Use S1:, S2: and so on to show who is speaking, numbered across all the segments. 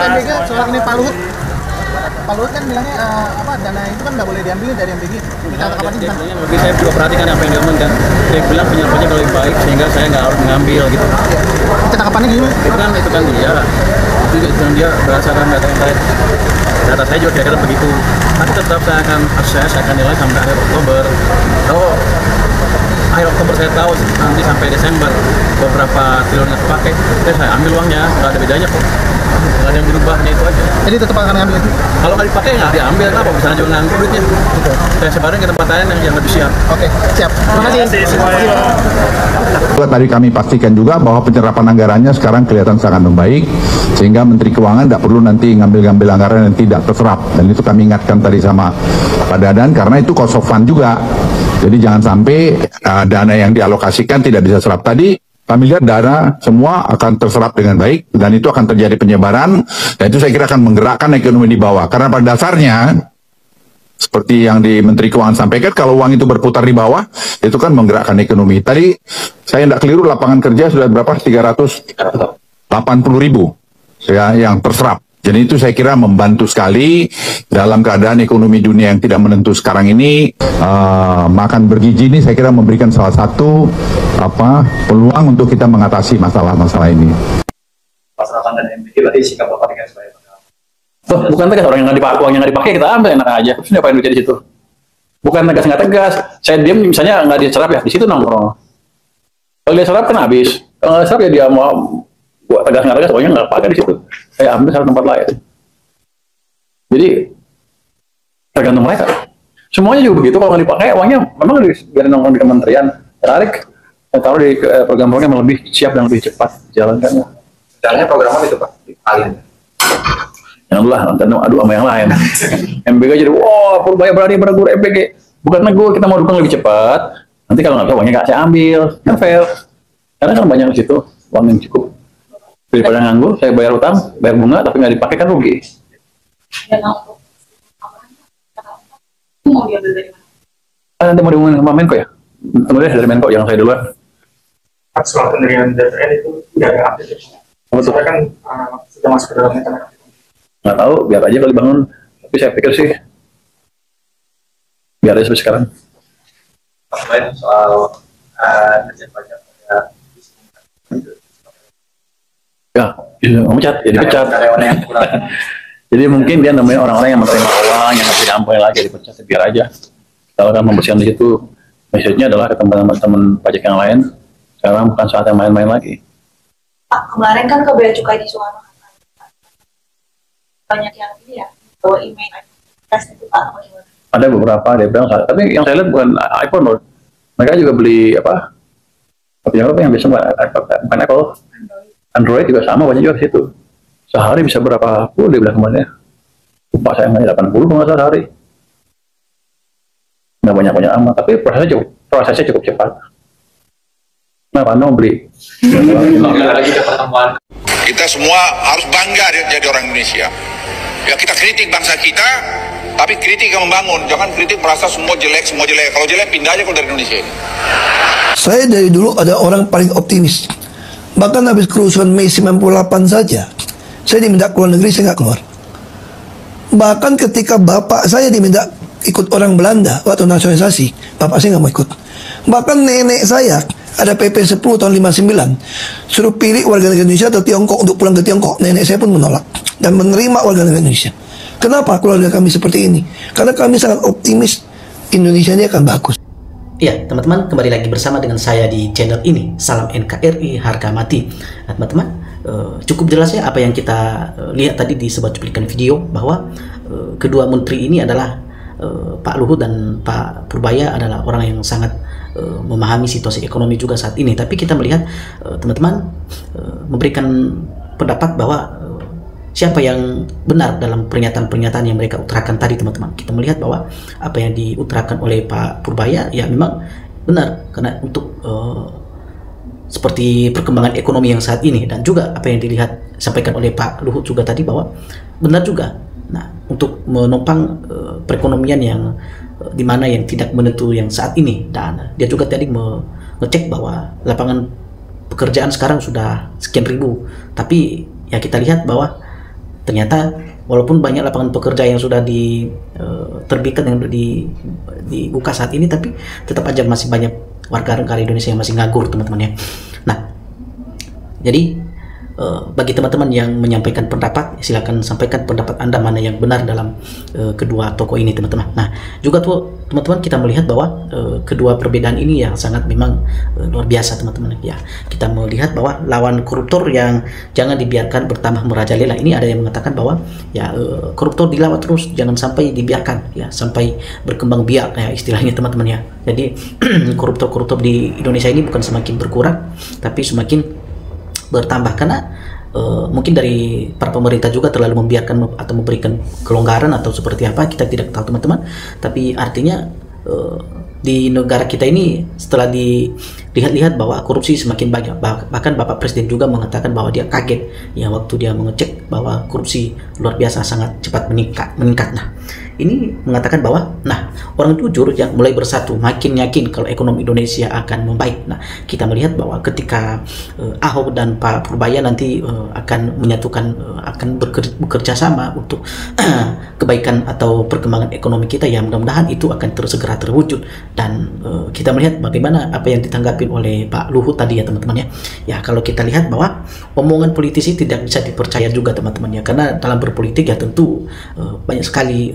S1: MBG soal ini Pak Luhut kan bilangnya dana itu kan nggak boleh diambil dari MBG. Tanggapannya gimana?
S2: Lebih saya juga perhatikan apa yang dia omongkan. Dia bilang penyampaiannya lebih baik sehingga saya nggak harus mengambil gitu.
S1: Tanggapannya gimana?
S2: Itu kan dia berdasarkan data yang saya. Data saya juga kira-kira begitu. Tapi tetap saya akan akses, saya akan nilai sampai akhir Oktober. Kalau akhir Oktober saya tahu nanti sampai Desember beberapa triliun yang terpakai, saya ambil uangnya, nggak ada bedanya kok. Nggak ada yang berubahnya, itu aja.
S1: Jadi tetap akan ngambil itu?
S2: Kalau nggak dipakai nggak diambil, kenapa? Bisa juga nganggur duitnya. Saya sebarin ke tempat lain yang lebih siap.
S1: Oke, siap. Terima kasih semuanya.
S3: Tadi kami pastikan juga bahwa penyerapan anggarannya sekarang kelihatan sangat membaik, sehingga Menteri Keuangan tidak perlu nanti ngambil anggaran yang tidak terserap. Dan itu kami ingatkan tadi sama Pak Dadan, karena itu cost of fund juga. Jadi jangan sampai dana yang dialokasikan tidak bisa serap. Tadi kami lihat dana semua akan terserap dengan baik, dan itu akan terjadi penyebaran, dan itu saya kira akan menggerakkan ekonomi di bawah. Karena pada dasarnya, seperti yang di Menteri Keuangan sampaikan, kalau uang itu berputar di bawah, itu kan menggerakkan ekonomi. Tadi saya tidak keliru, lapangan kerja sudah berapa? 380.000 ya, yang terserap. Jadi itu saya kira membantu sekali dalam keadaan ekonomi dunia yang tidak menentu sekarang ini. Makan bergizi ini saya kira memberikan salah satu peluang untuk kita mengatasi masalah-masalah ini.
S4: Pasal dan MBG berarti sikap Bapak dengan sebagai
S2: Bukan tegas, orang yang nggak dipakai, uang yang nggak dipakai kita ambil enak aja. Terus ngapain duitnya di situ? Bukan tegas nggak tegas. Saya diam misalnya nggak diserap ya, di situ nongkrong. Kalau dia serap kan habis. Kalau nggak serap ya dia mau buat tegas nggak tegas, uangnya nggak pakai di situ. Saya ambil satu tempat lain. Jadi tergantung mereka. Semuanya juga begitu. Kalau nggak dipakai uangnya memang biar nongkrong di kementerian, tarik, taruh di program-program yang lebih siap dan lebih cepat jalankannya.
S4: Misalnya program apa itu Pak? Alin.
S2: Jangan lah, nanti adu sama yang lain. MBG jadi, wah, Purbaya berani menegur MBG. Bukan negur, kita mau dukung lebih cepat. Nanti kalau nggak tahu uangnya nggak saya ambil, kan fair. Karena kan banyak di situ uang yang cukup. Daripada nganggur, saya bayar utang, bayar bunga, tapi nggak dipakai kan rugi.
S5: Mau diambil dari mana?
S2: Nanti mau diumumin sama Menko ya? Kemudian dari Menko, jangan saya duluan.
S4: Soal pendirian DPR itu tidak ada update. Maksudnya kan sudah masuk ke dalam internet.
S2: Nggak tahu, biar aja kalau dibangun. Tapi saya pikir sih, biar aja seperti sekarang.
S4: Selain soal ngerjain pajak
S2: Ya, memecat, jadi pecat. Jadi mungkin dia namanya orang-orang yang menerima uang, yang nggak bisa diampuni lagi, dipecat, biar aja. Kalau kan membersihkan di situ, maksudnya adalah ke teman-teman pajak yang lain, sekarang bukan saatnya main-main lagi.
S5: Pak, kemarin kan ke Bea Cukai di Soekarno banyak yang ini ya, bawa email tes itu Pak,
S2: Ada beberapa, dia bilang, tapi yang saya lihat bukan iPhone loh. Mereka juga beli apa yang biasa bukan Apple, Android juga sama, banyak juga di situ. Sehari bisa berapa puluh dia bilang kemarin ya. Lupa saya nggak 80 kalau nggak salah sehari. Nggak banyak-banyak amat, tapi prosesnya cukup cepat. Nah, Pano beli.
S4: lagi ke pertemuan.
S6: Kita semua harus bangga jadi orang Indonesia. Ya kita kritik bangsa kita, tapi kritik yang membangun. Jangan kritik merasa semua jelek. Kalau jelek pindah aja kalau dari Indonesia ini.
S7: Saya dari dulu ada orang paling optimis. Bahkan habis kerusuhan Mei 98 saja, saya diminta keluar negeri, saya nggak keluar. Bahkan ketika bapak saya diminta ikut orang Belanda waktu nasionalisasi, bapak saya nggak mau ikut. Bahkan nenek saya ada PP 10 tahun 59, suruh pilih warga negara Indonesia atau Tiongkok untuk pulang ke Tiongkok. Nenek saya pun menolak dan menerima warga negara Indonesia. Kenapa keluarga kami seperti ini? Karena kami sangat optimis Indonesia ini akan bagus.
S8: Ya, teman-teman, kembali lagi bersama dengan saya di channel ini. Salam NKRI, harga mati. Nah, teman-teman, cukup jelas ya apa yang kita lihat tadi di sebuah cuplikan video, bahwa kedua menteri ini adalah Pak Luhut dan Pak Purbaya adalah orang yang sangat memahami situasi ekonomi juga saat ini. Tapi kita melihat teman-teman memberikan pendapat bahwa siapa yang benar dalam pernyataan-pernyataan yang mereka utarakan tadi, teman-teman. Kita melihat bahwa apa yang diutarakan oleh Pak Purbaya ya memang benar, karena untuk seperti perkembangan ekonomi yang saat ini, dan juga apa yang dilihat sampaikan oleh Pak Luhut juga tadi bahwa benar juga. Nah, untuk menopang perekonomian yang dimana yang tidak menentu yang saat ini, dan dia juga tadi mengecek bahwa lapangan pekerjaan sekarang sudah sekian ribu, tapi ya kita lihat bahwa ternyata walaupun banyak lapangan pekerja yang sudah diterbitkan yang dibuka saat ini, tapi tetap aja masih banyak warga negara Indonesia yang masih nganggur teman-teman ya. Nah, jadi bagi teman-teman yang menyampaikan pendapat, silakan sampaikan pendapat Anda mana yang benar dalam kedua tokoh ini teman-teman. Nah, juga tuh teman-teman kita melihat bahwa kedua perbedaan ini yang sangat memang luar biasa teman-teman ya. Kita melihat bahwa lawan koruptor yang jangan dibiarkan bertambah merajalela. Ini ada yang mengatakan bahwa ya koruptor dilawan terus, jangan sampai dibiarkan ya sampai berkembang biak ya istilahnya teman-teman ya. Jadi koruptor-koruptor di Indonesia ini bukan semakin berkurang, tapi semakin bertambah karena mungkin dari para pemerintah juga terlalu membiarkan atau memberikan kelonggaran atau seperti apa, kita tidak tahu teman-teman. Tapi artinya di negara kita ini setelah dilihat-lihat bahwa korupsi semakin banyak, bahkan Bapak Presiden juga mengatakan bahwa dia kaget ya waktu dia mengecek bahwa korupsi luar biasa sangat cepat meningkat. Nah, ini mengatakan bahwa orang jujur yang mulai bersatu makin yakin kalau ekonomi Indonesia akan membaik. Nah, kita melihat bahwa ketika Ahok dan Pak Purbaya nanti akan menyatukan, akan bekerja sama untuk kebaikan atau perkembangan ekonomi kita, ya mudah-mudahan itu akan segera terwujud. Dan kita melihat bagaimana apa yang ditanggapi oleh Pak Luhut tadi ya teman-teman ya. Ya kalau kita lihat bahwa omongan politisi tidak bisa dipercaya juga teman-teman ya, karena dalam berpolitik ya tentu banyak sekali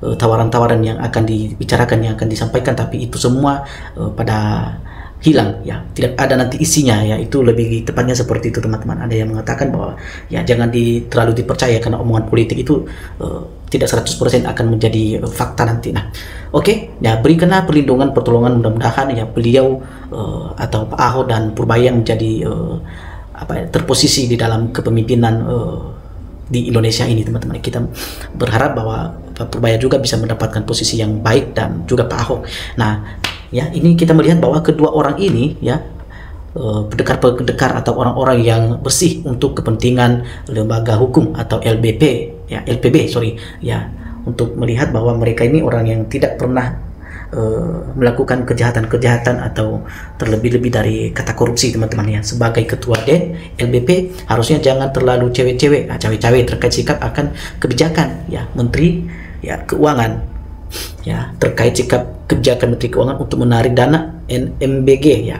S8: tawaran-tawaran yang akan dibicarakan, yang akan disampaikan, tapi itu semua pada hilang ya, tidak ada nanti isinya ya. Itu lebih tepatnya seperti itu teman-teman. Ada yang mengatakan bahwa ya jangan terlalu dipercaya karena omongan politik itu tidak 100% akan menjadi fakta nanti. Nah, oke, ya berikanlah perlindungan, pertolongan, mudah-mudahan ya beliau atau Pak Ahok dan Purbaya menjadi terposisi di dalam kepemimpinan di Indonesia ini teman-teman. Kita berharap bahwa Pak Purbaya juga bisa mendapatkan posisi yang baik dan juga Pak Ahok. Nah, ya ini kita melihat bahwa kedua orang ini ya pendekar-pendekar atau orang-orang yang bersih untuk kepentingan lembaga hukum atau LPB ya, untuk melihat bahwa mereka ini orang yang tidak pernah melakukan kejahatan-kejahatan atau terlebih-lebih dari kata korupsi teman-teman ya. Sebagai ketua LBP harusnya jangan terlalu cawe-cawe terkait sikap akan kebijakan ya Menteri ya Keuangan ya, terkait sikap kebijakan Menteri Keuangan untuk menarik dana MBG ya.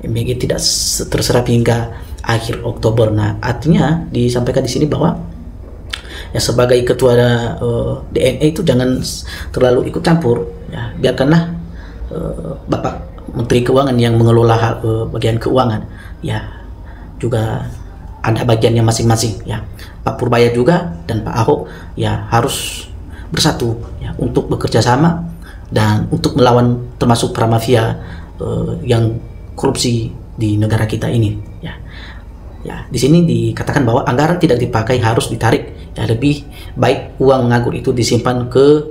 S8: MBG tidak terserap hingga akhir Oktober. Nah, artinya disampaikan di sini bahwa ya sebagai ketua DNA itu jangan terlalu ikut campur ya, biarkanlah Bapak Menteri Keuangan yang mengelola bagian keuangan ya, juga ada bagiannya masing-masing ya. Pak Purbaya juga dan Pak Ahok ya harus bersatu ya untuk bekerja sama dan untuk melawan termasuk para mafia yang korupsi di negara kita ini ya. Ya, di sini dikatakan bahwa anggaran tidak dipakai harus ditarik. Ya, lebih baik uang nganggur itu disimpan ke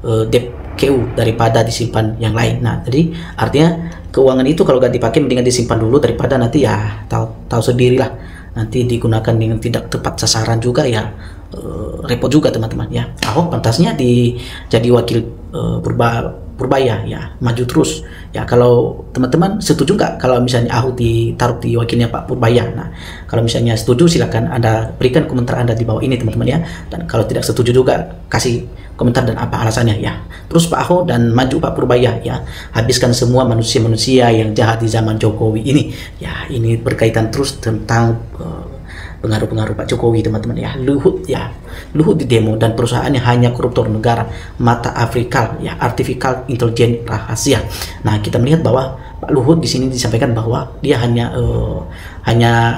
S8: DPKU daripada disimpan yang lain. Nah, jadi artinya keuangan itu kalau gak dipakai mendingan disimpan dulu daripada nanti ya tahu sendirilah nanti digunakan dengan tidak tepat sasaran juga ya, repot juga teman-teman ya. Ahok pantasnya jadi wakil Purbaya ya, maju terus ya. Kalau teman-teman setuju nggak kalau misalnya Ahok ditaruh di wakilnya Pak Purbaya? Nah, kalau misalnya setuju silakan Anda berikan komentar Anda di bawah ini teman-teman ya, dan kalau tidak setuju juga kasih komentar dan apa alasannya ya. Terus Pak Ahok dan maju Pak Purbaya ya, habiskan semua manusia-manusia yang jahat di zaman Jokowi ini ya. Ini berkaitan terus tentang pengaruh-pengaruh Pak Jokowi teman-teman ya. Luhut di demo dan perusahaannya hanya koruptor negara, mata Afrika ya, artificial intelligence rahasia. Nah, kita melihat bahwa Pak Luhut di sini disampaikan bahwa dia hanya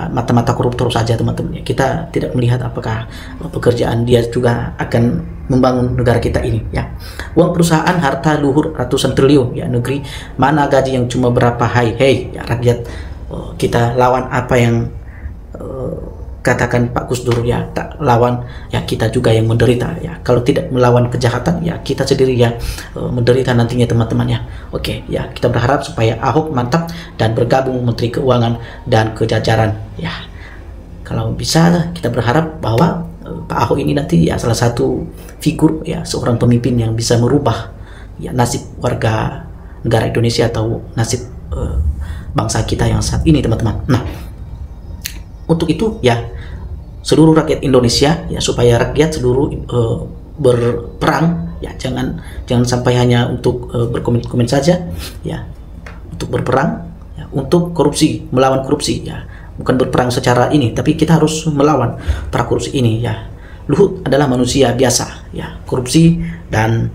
S8: mata-mata koruptor saja teman-teman ya. Kita tidak melihat apakah pekerjaan dia juga akan membangun negara kita ini ya. Uang perusahaan harta luhur ratusan triliun ya, negeri mana gaji yang cuma berapa hei ya rakyat. Kita lawan apa yang katakan Pak Gus Dur ya, tak lawan ya kita juga yang menderita ya. Kalau tidak melawan kejahatan ya kita sendiri yang menderita nantinya teman-teman ya. Oke ya, kita berharap supaya Ahok mantap dan bergabung Menteri Keuangan dan kejajaran ya. Kalau bisa kita berharap bahwa Pak Ahok ini nanti ya salah satu figur ya, seorang pemimpin yang bisa merubah ya nasib warga negara Indonesia atau nasib bangsa kita yang saat ini teman-teman. Nah, untuk itu ya seluruh rakyat Indonesia, ya, supaya rakyat seluruh berperang, ya, jangan sampai hanya untuk berkomen-komen saja, ya, untuk berperang, ya, untuk korupsi, melawan korupsi, ya, bukan berperang secara ini, tapi kita harus melawan para korupsi ini, ya. Luhut adalah manusia biasa, ya, korupsi dan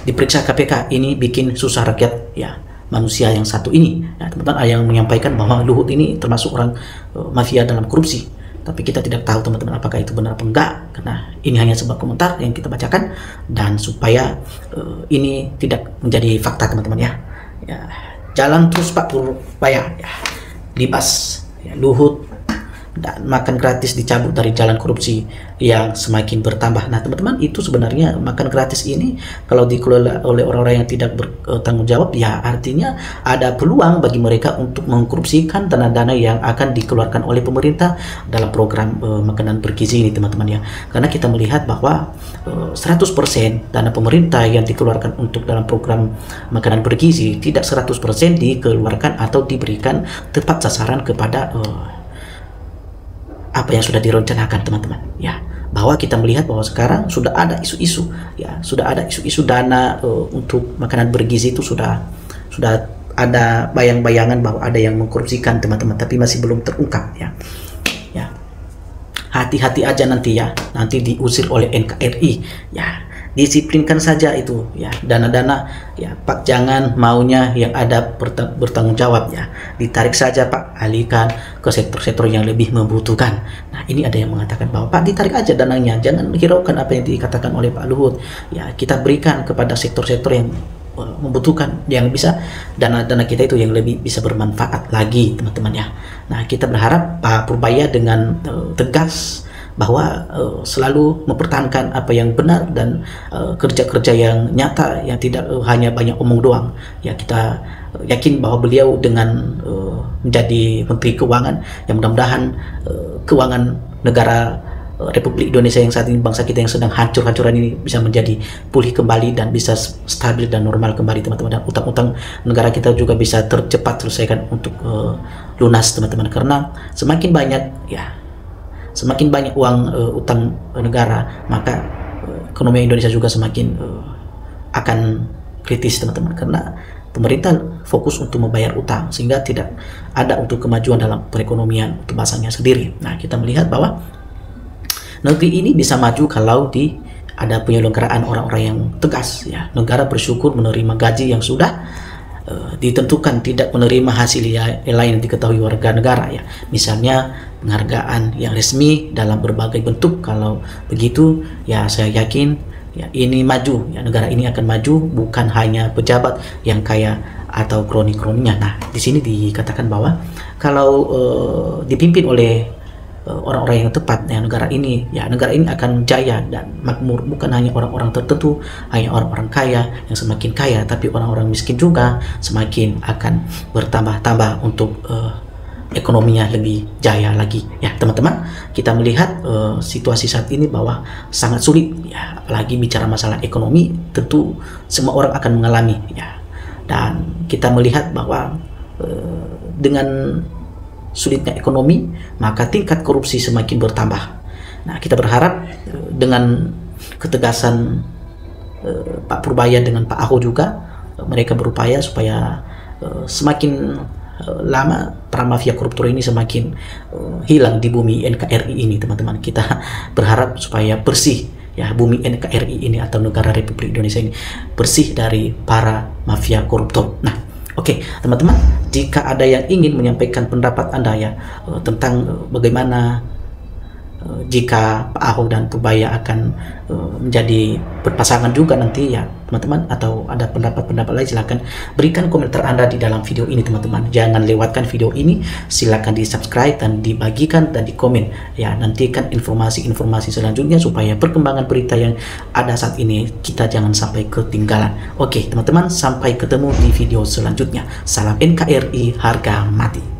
S8: diperiksa KPK ini bikin susah rakyat, ya, manusia yang satu ini, ya, teman-teman. Ada yang menyampaikan bahwa Luhut ini termasuk orang mafia dalam korupsi. Tapi kita tidak tahu, teman-teman, apakah itu benar apa enggak, karena ini hanya sebuah komentar yang kita bacakan, dan supaya ini tidak menjadi fakta, teman-teman, ya. Ya, jalan terus Pak Purbaya, ya, libas, ya, Luhut dan makan gratis dicabut dari jalan korupsi yang semakin bertambah. Nah, teman-teman, itu sebenarnya makan gratis ini kalau dikelola oleh orang-orang yang tidak bertanggung jawab, ya artinya ada peluang bagi mereka untuk mengkorupsikan dana-dana yang akan dikeluarkan oleh pemerintah dalam program makanan bergizi ini, teman-teman, ya. Karena kita melihat bahwa 100% dana pemerintah yang dikeluarkan untuk dalam program makanan bergizi tidak 100% dikeluarkan atau diberikan tepat sasaran kepada apa yang sudah direncanakan, teman-teman, ya. Bahwa kita melihat bahwa sekarang sudah ada isu-isu, ya, sudah ada isu-isu dana untuk makanan bergizi itu sudah ada bayang-bayangan bahwa ada yang mengkorupsikan, teman-teman, tapi masih belum terungkap, ya. Ya, hati-hati aja nanti, ya, nanti diusir oleh NKRI, ya. Disiplinkan saja itu, ya, dana-dana, ya, Pak, jangan maunya yang ada bertanggung jawab, ya, ditarik saja, Pak, alihkan ke sektor-sektor yang lebih membutuhkan. Nah, ini ada yang mengatakan bahwa Pak, ditarik aja dananya, jangan hiraukan apa yang dikatakan oleh Pak Luhut, ya, kita berikan kepada sektor-sektor yang membutuhkan, yang bisa dana-dana kita itu yang lebih bisa bermanfaat lagi, teman-teman, ya. Nah, kita berharap Pak Purbaya dengan tegas bahwa selalu mempertahankan apa yang benar dan kerja-kerja yang nyata, yang tidak hanya banyak omong doang, ya. Kita yakin bahwa beliau dengan menjadi Menteri Keuangan, yang mudah-mudahan keuangan negara Republik Indonesia yang saat ini, bangsa kita yang sedang hancur-hancuran ini, bisa menjadi pulih kembali dan bisa stabil dan normal kembali, teman-teman. Dan utang-utang negara kita juga bisa tercepat selesaikan untuk lunas, teman-teman, karena semakin banyak, ya, semakin banyak uang utang negara, maka ekonomi Indonesia juga semakin akan kritis, teman-teman, karena pemerintah fokus untuk membayar utang sehingga tidak ada untuk kemajuan dalam perekonomian untuk bahasanya sendiri. Nah, kita melihat bahwa negeri ini bisa maju kalau ada penyelenggaraan orang-orang yang tegas, ya. Negara bersyukur menerima gaji yang sudah ditentukan, tidak menerima hasil lain yang diketahui warga negara, ya. Misalnya penghargaan yang resmi dalam berbagai bentuk. Kalau begitu, ya, saya yakin, ya, ini maju, ya, negara ini akan maju, bukan hanya pejabat yang kaya atau kroni-kroninya. Nah, di sini dikatakan bahwa kalau dipimpin oleh orang-orang yang tepat, ya, negara ini akan jaya dan makmur, bukan hanya orang-orang tertentu, hanya orang-orang kaya yang semakin kaya, tapi orang-orang miskin juga semakin akan bertambah-tambah untuk ekonominya lebih jaya lagi, ya, teman-teman. Kita melihat situasi saat ini bahwa sangat sulit, ya, apalagi bicara masalah ekonomi, tentu semua orang akan mengalami, ya. Dan kita melihat bahwa dengan sulitnya ekonomi, maka tingkat korupsi semakin bertambah. Nah, kita berharap dengan ketegasan Pak Purbaya dengan Pak Ahok juga, mereka berupaya supaya semakin lama para mafia koruptor ini semakin hilang di bumi NKRI ini, teman-teman. Kita berharap supaya bersih, ya, bumi NKRI ini atau negara Republik Indonesia ini bersih dari para mafia koruptor. Nah, oke, teman-teman, jika ada yang ingin menyampaikan pendapat Anda, ya, tentang bagaimana jika Pak Ahok dan Purbaya akan menjadi berpasangan juga nanti, ya, teman-teman, atau ada pendapat-pendapat lain, silakan berikan komentar Anda di dalam video ini, teman-teman. Jangan lewatkan video ini, silakan di subscribe dan dibagikan dan di komen, ya. Nantikan informasi-informasi selanjutnya supaya perkembangan berita yang ada saat ini kita jangan sampai ketinggalan. Oke, teman-teman, sampai ketemu di video selanjutnya. Salam NKRI, harga mati.